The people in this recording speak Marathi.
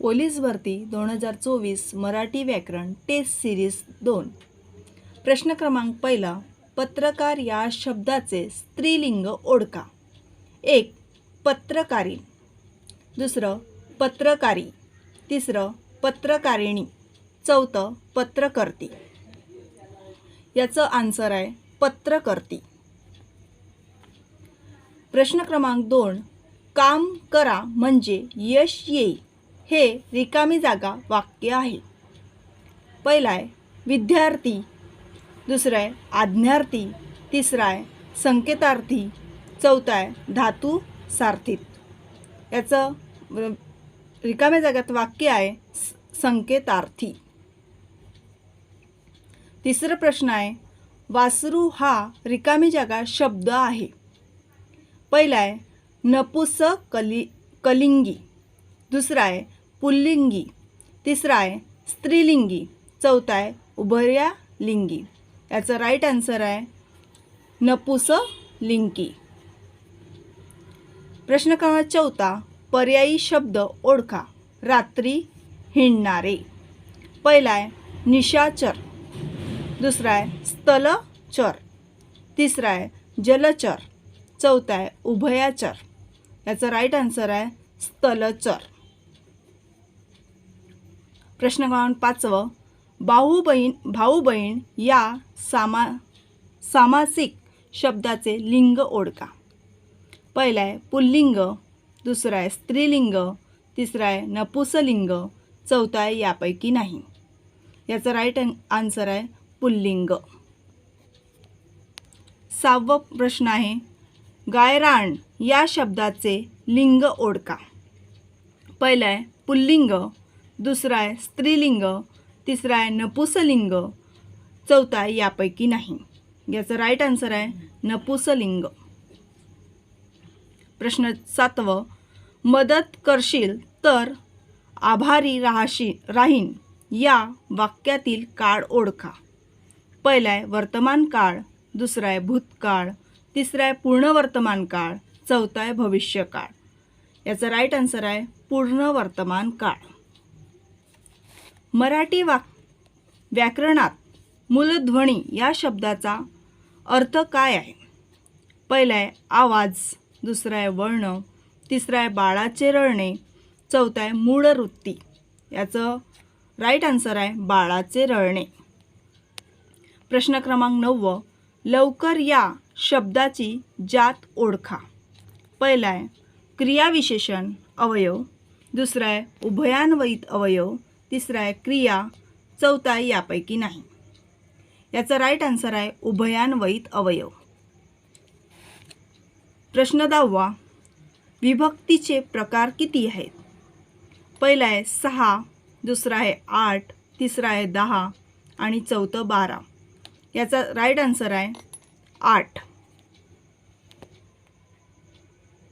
पोलीस भरती 2024 मराठी व्याकरण टेस्ट सिरीज 2. प्रश्न क्रमांक पहिला. पत्रकार या शब्दाचे स्त्रीलिंग ओळखा. 1. पत्रकारीण. दुसरं पत्रकारी. तिसरं पत्रकारिणी. चौथं पत्रकर्ती. याचं आन्सर आहे पत्रकर्ती. प्रश्न क्रमांक 2. काम करा म्हणजे यश येईल हे रिकामी जागा वाक्य आहे. पहिला आहे विद्यार्थी. दुसरा आहे आज्ञार्थी. तिसरा आहे संकेतार्थी. चौथा आहे धातू सार्थित. याचं रिकाम्या जागात वाक्य आहे संकेतार्थी. तिसरा प्रश्न आहे वासरू हा रिकामी जागा शब्द आहे. पहिला आहे नपुंसकलिंगी. दुसरा आहे पुल्लिंगी. तिसरा आहे स्त्रीलिंगी. चौथा आहे उभयलिंगी. याचा राईट आन्सर आहे नपुंसकलिंगी. प्रश्न क्रमांक 4. पर्यायी शब्द ओळखा. रात्री हिंडणारे. पहिला आहे निशाचर. दुसरा आहे स्थलचर. तिसरा आहे जलचर. चौथा आहे उभयचर. याचा राईट आन्सर आहे स्थलचर. प्रश्न क्रमांक 5. भाऊ बहीण या सामासिक शब्दाचे लिंग ओळखा. पहिला आहे पुल्लिंग. दुसरा आहे स्त्रीलिंग. तिसरा आहे नपुंसकलिंग. चौथा आहे यापैकी नाही. याचा राईट आन्सर आहे पुल्लिंग. 6वा प्रश्न आहे गायरान या शब्दाचे लिंग ओळखा. पहिला आहे पुल्लिंग. दुसरा आहे स्त्रीलिंग. तिसरा आहे नपुंसकलिंग. चौथा आहे यापैकी नाही. याचा राईट आन्सर आहे नपुंसकलिंग. प्रश्न 7. मदत करशील तर आभारी राहीन या वाक्यातील काळ ओळखा. पहिला आहे वर्तमान काळ. दुसरा आहे भूतकाळ. तिसरा आहे पूर्ण वर्तमान काळ. चौथा आहे भविष्यकाळ. याचा राईट आन्सर आहे पूर्ण वर्तमान काळ. मराठी व्याकरणात मूलध्वनी या शब्दाचा अर्थ काय आहे. पहिला आहे आवाज. दुसरा आहे वर्ण. तिसरा आहे बाळाचे रडणे. चौथा आहे मूळ वृत्ती. याचं राईट आन्सर आहे बाळाचे रडणे. प्रश्न क्रमांक 9. लवकर या शब्दाची जात ओळखा. पहिला आहे क्रियाविशेषण अवयव. दुसरा आहे उभयान्वयित अवयव. तिसरा आहे क्रिया. चौथा आहे यापैकी नाही. याचा राईट आन्सर आहे उभयान्वयित अवयव. प्रश्न 10. विभक्तीचे प्रकार किती आहेत. पहिला आहे 6. दुसरा आहे 8. तिसरा आहे 10 आणि चौथं 12. याचा राईट आन्सर आहे 8.